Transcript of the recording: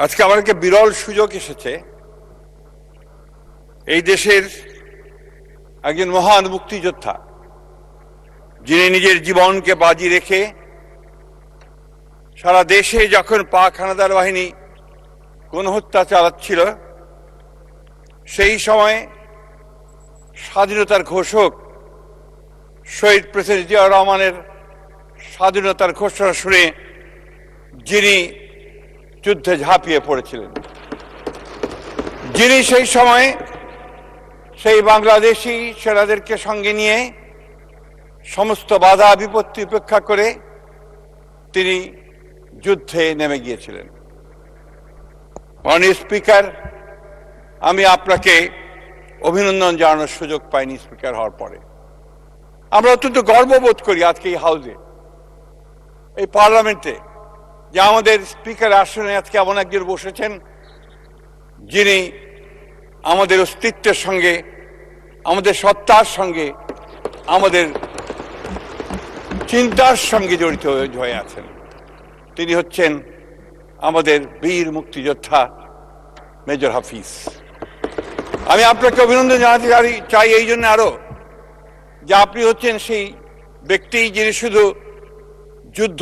আজকে আমার একটা বিরল সুযোগ এসেছে এই দেশের একজন মহান মুক্তিযোদ্ধা যিনি নিজের জীবনকে বাজি রেখে সারা দেশে যখন পাক হানাদার বাহিনী গণহত্যা চালাচ্ছিল সেই সময় স্বাধীনতার ঘোষক শহীদ প্রেসিডেন্ট জিয়াউর রহমানের স্বাধীনতার ঘোষণা শুনে যিনি যুদ্ধে ঝাঁপিয়ে পড়েছিলেন, যিনি সেই সময় সেই বাংলাদেশি সেনাদেরকে সঙ্গে নিয়ে সমস্ত বাধা বিপত্তি উপেক্ষা করে তিনি যুদ্ধে নেমে গিয়েছিলেন। মাননীয় স্পিকার, আমি আপনাকে অভিনন্দন জানানোর সুযোগ পাইনি স্পিকার হওয়ার পরে। আমরা অত্যন্ত গর্ববোধ করি আজকে এই হাউসে, এই পার্লামেন্টে, যে আমাদের স্পিকার আসনে আজকে এমন একজন বসেছেন যিনি আমাদের অস্তিত্বের সঙ্গে, আমাদের সত্তার সঙ্গে, আমাদের চিন্তার সঙ্গে জড়িত হয়ে আছেন। তিনি হচ্ছেন আমাদের বীর মুক্তিযোদ্ধা মেজর হাফিজ। আমি আপনাকে অভিনন্দন জানাতে চাই এই জন্য আরো, যে আপনি হচ্ছেন সেই ব্যক্তি যিনি শুধু যুদ্ধ